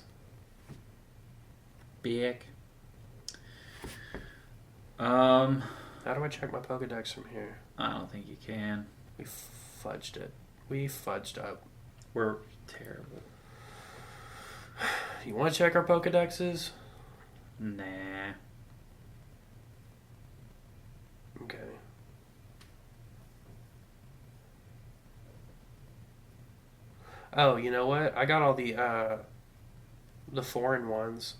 Big. How do I check my Pokedex from here? I don't think you can. We fudged it. We fudged up. We're terrible. You want to check our Pokedexes? Nah. Okay. Oh, you know what? I got all the foreign ones.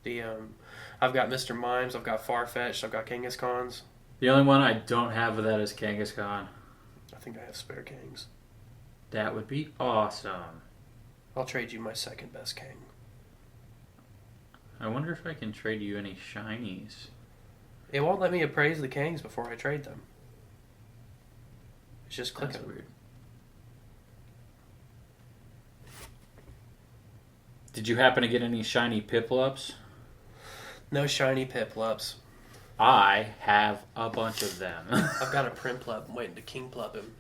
I've got Mr. Mimes, I've got Farfetch'd, I've got Kangaskhan's. The only one I don't have of that is Kangaskhan. I think I have spare Kangs. That would be awesome. I'll trade you my second best Kang. I wonder if I can trade you any shinies. It won't let me appraise the Kangs before I trade them. It's just That's clicking. weird. Did you happen to get any shiny Piplups? No shiny Piplups. I have a bunch of them. I've got a Primplup. I'm waiting to Kingplup him.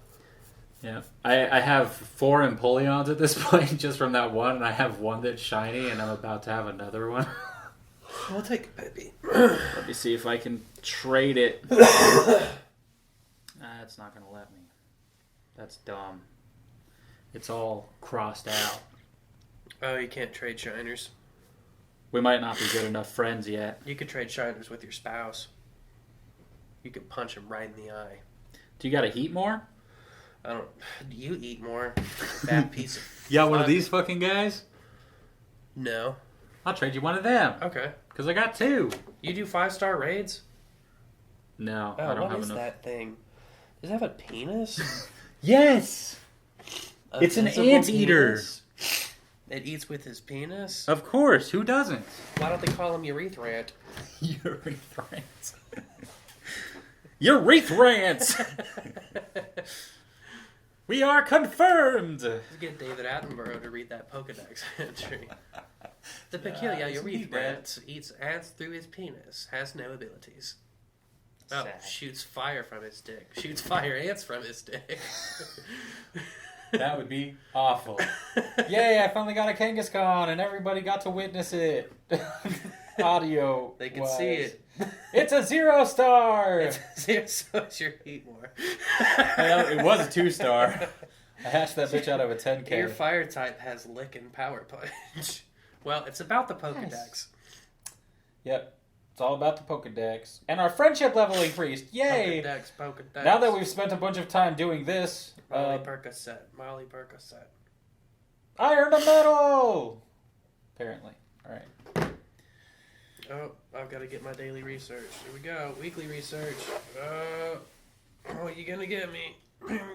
Yeah, I have 4 Empoleons at this point, just from that one, and I have one that's shiny, and I'm about to have another one. I'll take a Pippi. Let me see if I can trade it. That's not going to let me. That's dumb. It's all crossed out. Oh, you can't trade Shiners. We might not be good enough friends yet. You could trade Shiners with your spouse. You could punch him right in the eye. Do you got a heat more? I don't. Do you eat more? That piece of. You got one of fuck. these fucking guys? No. I'll trade you one of them. Okay. Because I got 2. You do 5-star raids? No, Oh, I don't what have is enough. that thing? Does it have a penis? Yes! A It's an visible anteater. penis? It eats with his penis? Of course, who doesn't? Why don't they call him Urethrant? Urethrants. Urethrants! We are confirmed! Let's get David Attenborough to read that Pokedex entry. The peculiar Urethrant eats ants through his penis, has no abilities. Oh, Sad. shoots fire from his dick. Shoots fire ants from his dick. That would be awful. Yay, I finally got a Kangaskhan and everybody got to witness it. Audio. They can see it. It's a 0-star! So it's your heat more. It was a 2-star. I hashed that bitch out of a 10K. Your fire type has lick and power punch. Well, it's about the Pokedex. Nice. Yep. It's all about the Pokedex. And our friendship level increased. Yay! Pokedex. Now that we've spent a bunch of time doing this, Molly Percocet. Molly Percocet. I earned a medal! Apparently. Alright. Oh, I've got to get my daily research. Here we go. Weekly research. Oh, you gonna get me?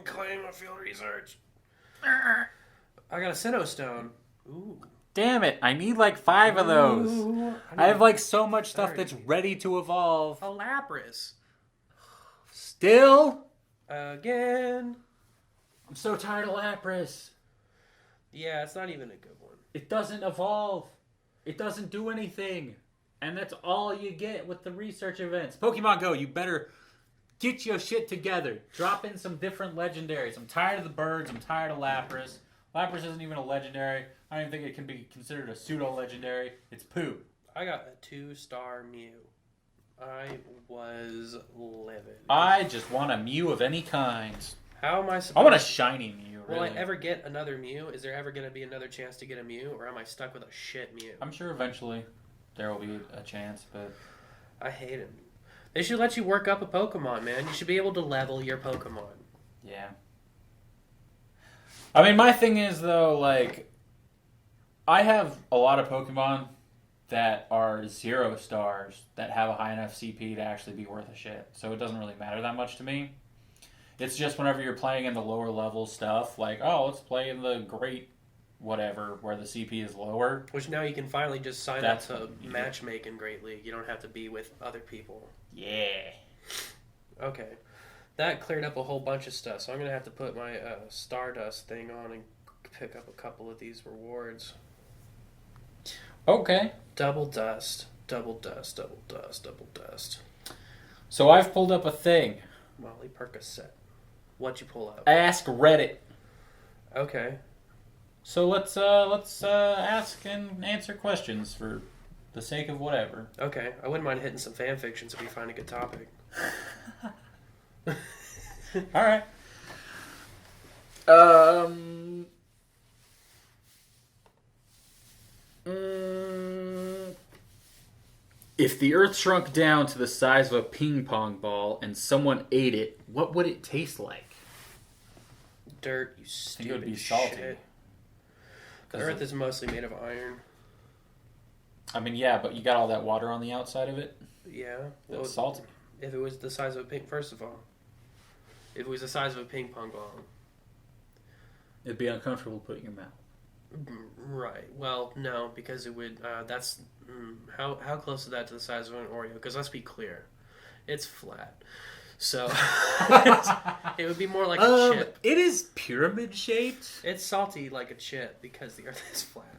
Claim a field research. I got a Sinnoh Stone. Ooh. Damn it, I need like 5 of those. Ooh, I have like so much stuff 30. that's ready to evolve. A Lapras. Still? Again. I'm so tired of Lapras. Yeah, it's not even a good one. It doesn't evolve. It doesn't do anything. And that's all you get with the research events. Pokemon Go, you better Get your shit together. Drop in some different legendaries. I'm tired of the birds. I'm tired of Lapras. Lapras isn't even a legendary. I don't even think it can be considered a pseudo-legendary. It's poo. I got a 2-star Mew. I was livid. I just want a Mew of any kind. How am I supposed I want a shiny Mew, really. Will I ever get another Mew? Is there ever going to be another chance to get a Mew? Or am I stuck with a shit Mew? I'm sure eventually there will be a chance, but... I hate him. They should let you work up a Pokemon, man. You should be able to level your Pokemon. Yeah. I mean, my thing is, though, like... I have a lot of Pokemon that are 0 stars that have a high enough CP to actually be worth a shit. So it doesn't really matter that much to me. It's just whenever you're playing in the lower level stuff, like, oh, let's play in the great whatever, where the CP is lower. Which now you can finally just sign up to matchmake in Great League. You don't have to be with other people. Yeah. Okay. That cleared up a whole bunch of stuff, so I'm going to have to put my Stardust thing on and pick up a couple of these rewards. Okay. Double dust, double dust, double dust, double dust. So I've pulled up a thing. Molly Percocet. What'd you pull up? Ask Reddit. Okay. So let's ask and answer questions for the sake of whatever. Okay. I wouldn't mind hitting some fan fictions if we find a good topic. All right. If the Earth shrunk down to the size of a ping pong ball and someone ate it, what would it taste like? Dirt, you I think stupid it would be salty. shit. The Earth is mostly made of iron. I mean, yeah, but you got all that water on the outside of it. Yeah. That's salty. If it was the size of a if it was the size of a ping pong ball. It'd be uncomfortable to put in your mouth. Right. Well, no, because it would. That's how close is that to the size of an Oreo? Because let's be clear, it's flat. So it would be more like a chip. It is pyramid shaped. It's salty like a chip because the Earth is flat.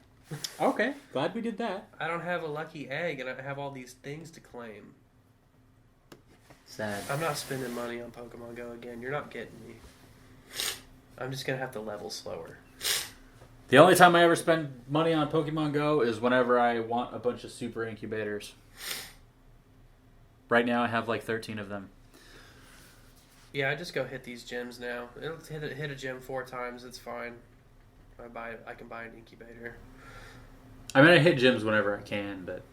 Okay, glad we did that. I don't have a lucky egg, and I have all these things to claim. Sad. I'm not spending money on Pokemon Go again. You're not getting me. I'm just gonna have to level slower. The only time I ever spend money on Pokemon Go is whenever I want a bunch of super incubators. Right now I have like 13 of them. Yeah, I just go hit these gyms now. It'll hit a gym 4 times. It's fine. I can buy an incubator. I mean, I hit gyms whenever I can, but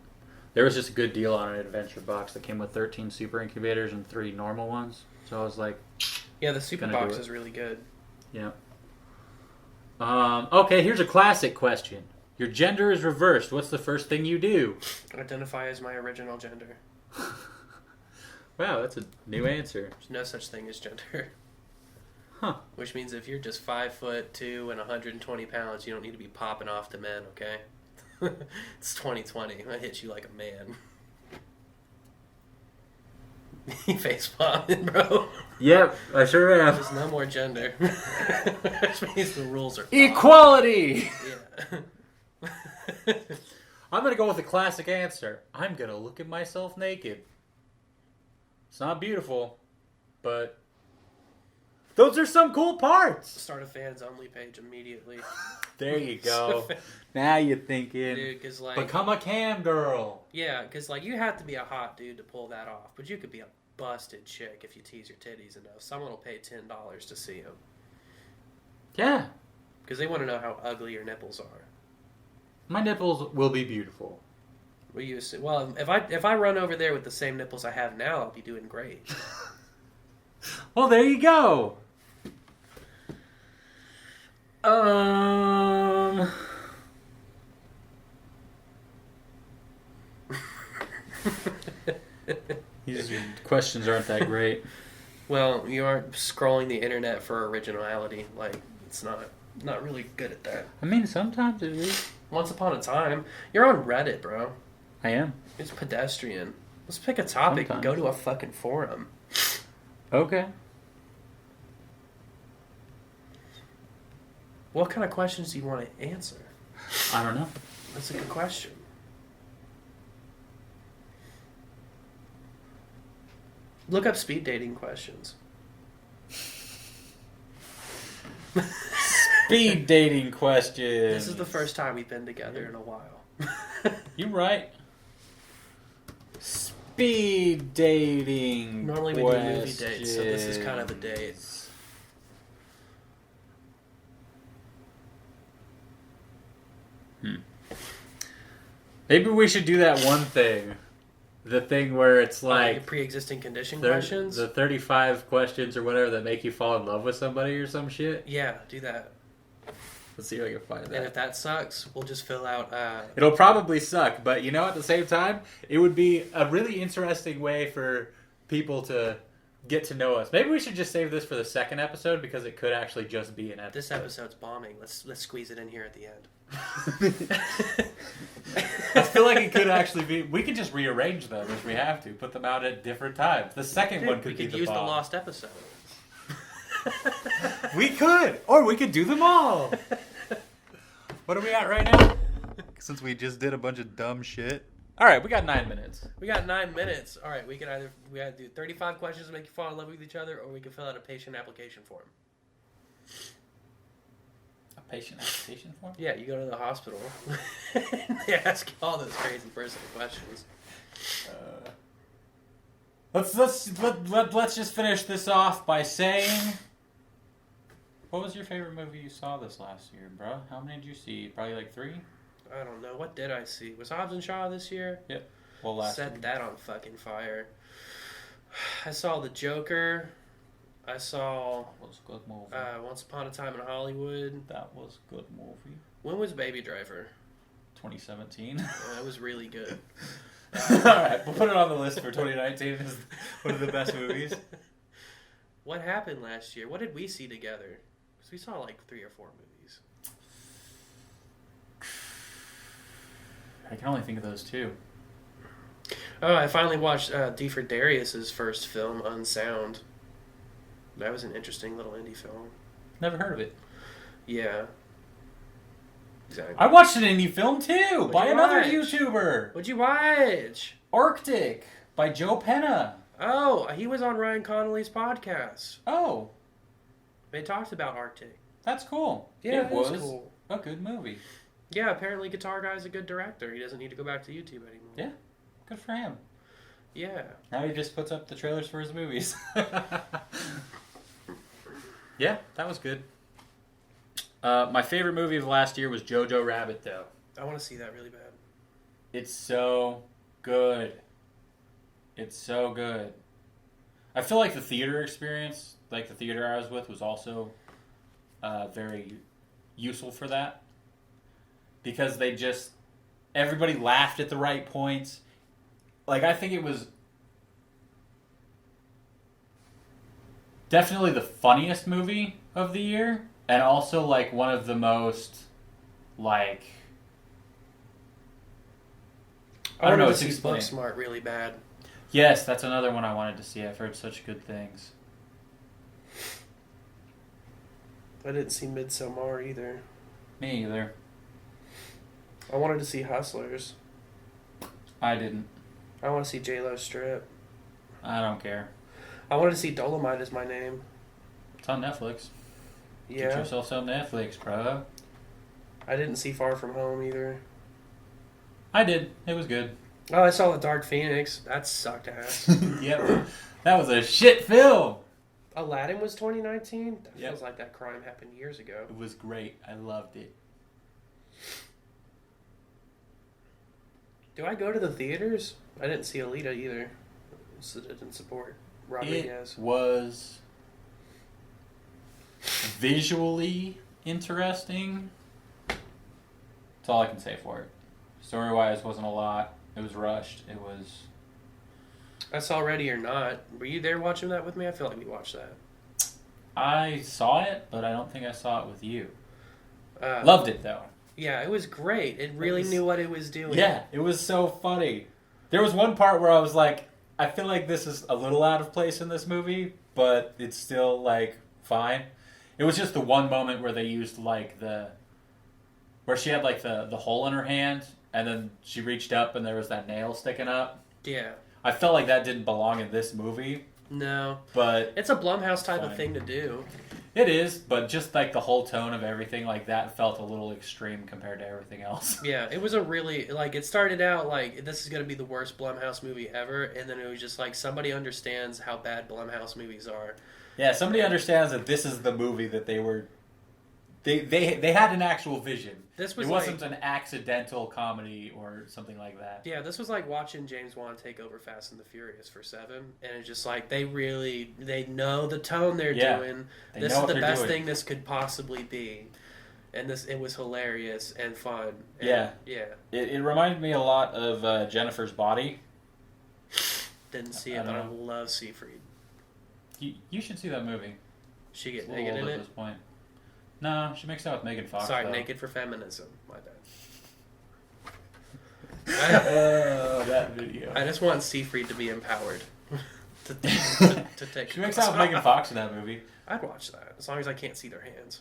there was just a good deal on an adventure box that came with 13 super incubators and 3 normal ones. So I was like, yeah, the super box is really good. Yeah. Okay, here's a classic question. Your gender is reversed. What's the first thing you do? Identify as my original gender. Wow, that's a new answer. There's no such thing as gender. Huh. Which means if you're just 5'2" and 120 pounds, you don't need to be popping off to men, okay? It's 2020. I hit you like a man. You face palming, bro. Yep, I sure am. There's no more gender. Which means the rules are equality! Yeah. I'm going to go with the classic answer. I'm going to look at myself naked. It's not beautiful, but those are some cool parts. Start a fans only page immediately. There you go. Now you're thinking. Dude, 'cause like, become a cam girl. Yeah, because like you have to be a hot dude to pull that off, but you could be a busted chick if you tease your titties enough. Someone will pay $10 to see them. Yeah. Because they want to know how ugly your nipples are. My nipples will be beautiful. Well, if I run over there with the same nipples I have now, I'll be doing great. Well, there you go. These questions aren't that great. Well, you aren't scrolling the internet for originality. Like, it's not really good at that. I mean, sometimes it is. Once upon a time, you're on Reddit, bro. I am. It's pedestrian. Let's pick a topic and go to a fucking forum. Okay. What kind of questions do you want to answer? I don't know. That's a good question. Look up speed dating questions. Speed dating questions. This is the first time we've been together in a while. You're right. Speed dating. Normally we do movie dates, so this is kind of a date. Maybe we should do that one thing. The thing where it's like pre-existing condition questions. The 35 questions or whatever that make you fall in love with somebody or some shit. Yeah, do that. Let's see if I can find that. And if that sucks, we'll just fill out... It'll probably suck, but you know, at the same time, it would be a really interesting way for people to get to know us. Maybe we should just save this for the second episode because it could actually just be an episode. This episode's bombing. Let's squeeze it in here at the end. I feel like it could actually be... We could just rearrange them if we have to. Put them out at different times. The second one could be the bomb. We could use the lost episode. We could! Or we could do them all! What are we at right now? Since we just did a bunch of dumb shit. Alright, we got 9 minutes. We got 9 minutes. Alright, we can we gotta do 35 questions to make you fall in love with each other, or we can fill out a patient application form. A patient application form? Yeah, you go to the hospital. They ask you all those crazy personal questions. Let's just finish this off by saying... What was your favorite movie you saw this last year, bro? How many did you see? Probably like 3? I don't know. What did I see? Was Hobbs and Shaw this year? Yep. Well, last year. Set that on fucking fire. I saw The Joker. I saw... That was a good movie. Once Upon a Time in Hollywood. That was a good movie. When was Baby Driver? 2017. That was really good. Alright, we'll put it on the list for 2019 as one of the best movies. What happened last year? What did we see together? Because we saw like 3 or 4 movies. I can only think of those 2. Oh, I finally watched D for Darius's first film, Unsound. That was an interesting little indie film. Never heard of it. Yeah. Exactly. I watched an indie film too, What'd by you another watch? YouTuber. What'd you watch? Arctic, by Joe Penna. Oh, he was on Ryan Connolly's podcast. Oh. They talked about Arctic. That's cool. Yeah, it was cool. a good movie. Yeah, apparently Guitar Guy's a good director. He doesn't need to go back to YouTube anymore. Yeah, good for him. Yeah. Now he just puts up the trailers for his movies. Yeah, that was good. My favorite movie of last year was JoJo Rabbit, though. I want to see that really bad. It's so good. It's so good. I feel like the theater experience, like the theater I was with, was also very useful for that. Because everybody laughed at the right points. Like, I think it was definitely the funniest movie of the year. And also, like, one of the most, like... I don't know, it's explained. Booksmart really bad. Yes, that's another one I wanted to see. I've heard such good things. I didn't see Midsommar either. Me either. I wanted to see Hustlers. I didn't. I want to see J-Lo strip. I don't care. I wanted to see Dolomite Is My Name. It's on Netflix. Yeah. Get yourself some Netflix, bro. I didn't see Far From Home either. I did. It was good. Oh, I saw The Dark Phoenix. That sucked ass. Yep. That was a shit film. Aladdin was 2019? That Yep. feels like that crime happened years ago. It was great. I loved it. Do I go to the theaters? I didn't see Alita either. So I didn't support Rodriguez. It was visually interesting. That's all I can say for it. Story-wise, wasn't a lot. It was rushed. It was... I saw Ready or Not. Were you there watching that with me? I feel like we watched that. I saw it, but I don't think I saw it with you. Uh, Loved it, though. Yeah, it was great. It really knew what it was doing. Yeah, it was so funny. There was one part where I was like, I feel like this is a little out of place in this movie, but it's still, like, fine. It was just the one moment where they used, like, where she had, like, the hole in her hand, and then she reached up and there was that nail sticking up. Yeah. I felt like that didn't belong in this movie, No. But It's a Blumhouse type fine. of thing to do. It is, but just like the whole tone of everything, like that felt a little extreme compared to everything else. Yeah, it was a really, like, it started out like, this is going to be the worst Blumhouse movie ever, and then it was just like, somebody understands how bad Blumhouse movies are. Yeah, somebody understands that this is the movie that they were... They had an actual vision. This was it wasn't an accidental comedy or something like that. Yeah, this was like watching James Wan take over Fast and the Furious for 7, and it's just like, they know the tone they're doing. This is the best thing this could possibly be. And it was hilarious and fun. And, yeah. It reminded me a lot of Jennifer's Body. Didn't see it, but I love Seafried. You should see that movie. She get naked in it? At this point. No, she makes out with Megan Fox. Sorry, though. Naked for Feminism. My bad. That video. I just want Seafried to be empowered. to take. She makes out with Megan Fox in that movie. I'd watch that, as long as I can't see their hands.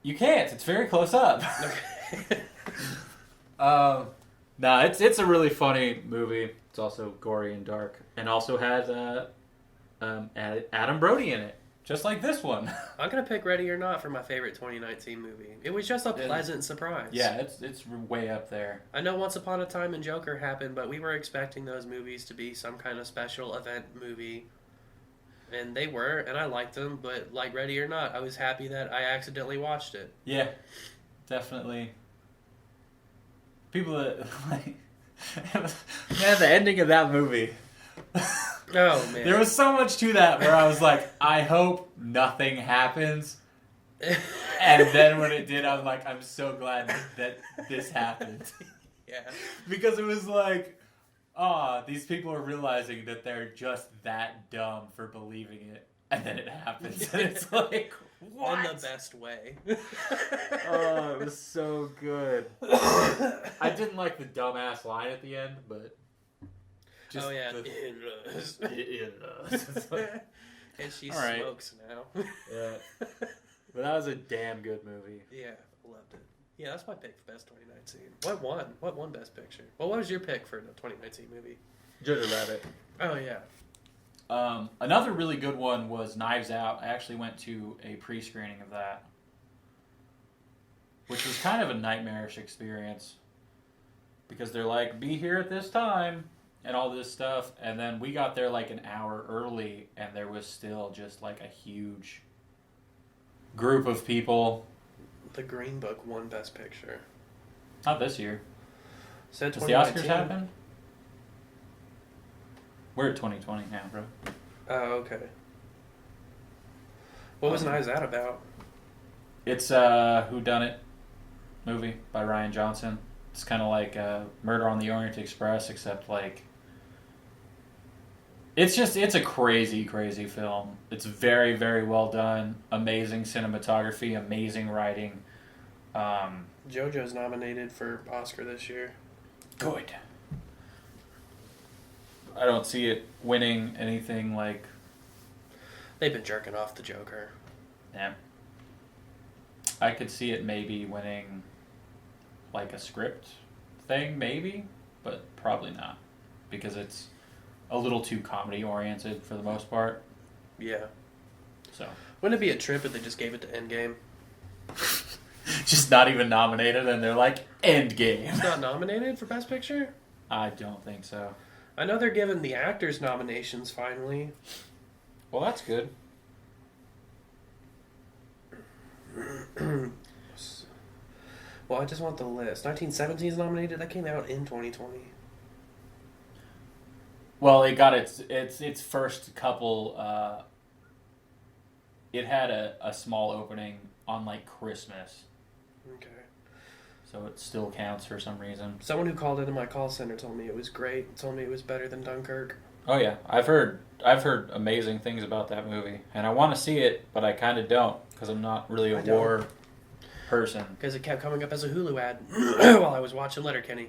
You can't. It's very close up. Okay. Nah, it's a really funny movie. It's also gory and dark, and also has Adam Brody in it, just like this one. I'm gonna pick Ready or Not for my favorite 2019 movie. It was just a pleasant surprise. Yeah, it's way up there. I know Once Upon a Time and Joker happened, but we were expecting those movies to be some kind of special event movie. And they were, and I liked them, but like Ready or Not, I was happy that I accidentally watched it. Yeah, definitely. People that, like... Man, the ending of that movie... Oh, man. There was so much to that where I was like, I hope nothing happens. And then when it did, I was like, I'm so glad that this happened. Yeah. Because it was like, these people are realizing that they're just that dumb for believing it. And then it happens. And it's like, what? In the best way. Oh, it was so good. I didn't like the dumbass line at the end, but... Just it does. And she smokes now. Yeah. But that was a damn good movie. Yeah, loved it. Yeah, that's my pick for best 2019. What won? What won Best Picture? What was your pick for the 2019 movie? Jojo Rabbit. Oh, yeah. Another really good one was Knives Out. I actually went to a pre-screening of that, which was kind of a nightmarish experience because they're like, be here at this time and all this stuff, and then we got there like an hour early and there was still just like a huge group of people. The Green Book won Best Picture. Not this year. Said Does the Oscars happen? We're at 2020 now, bro. Oh, okay. What was Knives Out about? It's a whodunit movie by Ryan Johnson. It's kind of like Murder on the Orient Express, except like... It's a crazy, crazy film. It's very, very well done. Amazing cinematography, amazing writing. JoJo's nominated for Oscar this year. Good. I don't see it winning anything like... They've been jerking off the Joker. Yeah. I could see it maybe winning like a script thing, maybe, but probably not. Because it's a little too comedy-oriented for the most part. Yeah. So. Wouldn't it be a trip if they just gave it to Endgame? Just not even nominated, and they're like, Endgame. It's not nominated for Best Picture? I don't think so. I know they're giving the actors nominations finally. Well, that's good. Well, I just want the list. 1917 is nominated. That came out in 2020. Well, it got its first couple. It had a small opening on like Christmas. Okay. So it still counts for some reason. Someone who called into my call center told me it was great. Told me it was better than Dunkirk. Oh yeah, I've heard amazing things about that movie, and I want to see it, but I kind of don't because I'm not really a war person. Because it kept coming up as a Hulu ad while I was watching Letterkenny,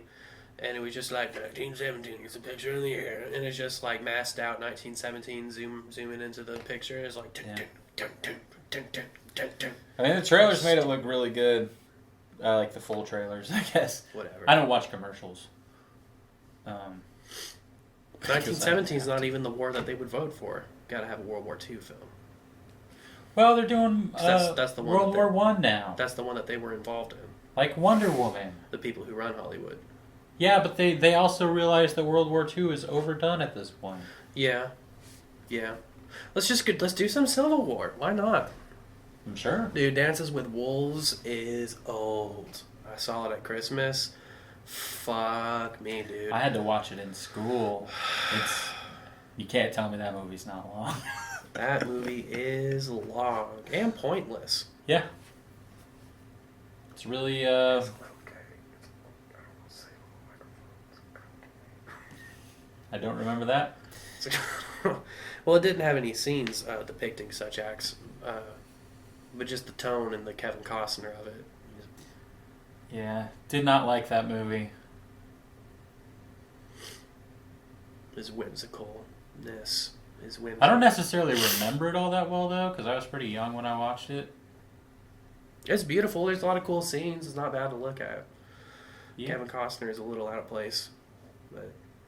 and it was just like 1917. It's a picture in the air, and it's just like masked out 1917. Zooming into the picture. It's like. I mean, the trailers made it look really good. I like the full trailers, I guess. Whatever. I don't watch commercials. 1917 is not even the war that they would vote for. Got to have a World War II film. Well, they're doing That's the one World War One now. That's the one that they were involved in. Like Wonder Woman. The people who run Hollywood. Yeah, but they also realize that World War II is overdone at this point. Yeah. Let's do some Civil War. Why not? I'm sure. Dude, Dances with Wolves is old. I saw it at Christmas. Fuck me, dude. I had to watch it in school. You can't tell me that movie's not long. That movie is long and pointless. Yeah. It's really I don't remember that. Well, it didn't have any scenes depicting such acts, but just the tone and the Kevin Costner of it. Yeah, did not like that movie. His whimsicalness. I don't necessarily remember it all that well, though, because I was pretty young when I watched it. It's beautiful. There's a lot of cool scenes. It's not bad to look at. Yeah. Kevin Costner is a little out of place.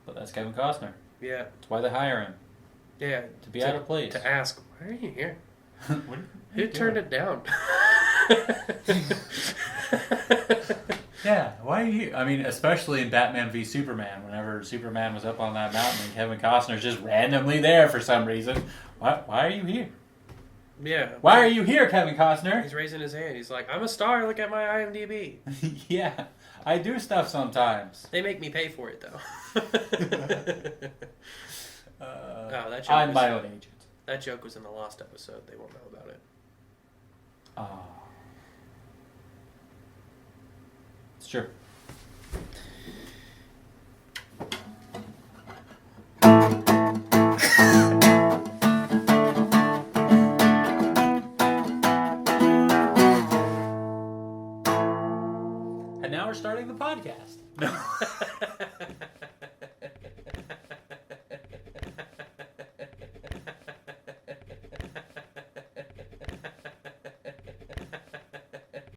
But that's Kevin Costner. Yeah. That's why they hire him. Yeah. To be out of place. To ask, why are you here? Who turned it down? Yeah, why are you here? I mean, especially in Batman v Superman, whenever Superman was up on that mountain and Kevin Costner's just randomly there for some reason. Why are you here? Yeah. Why are you here, Kevin Costner? He's raising his hand. He's like, I'm a star. Look at my IMDb. Yeah, I do stuff sometimes. They make me pay for it, though. That joke I'm my own agent. That joke was in the Lost episode. They won't know about it. Oh. It's true. And now we're starting the podcast. No.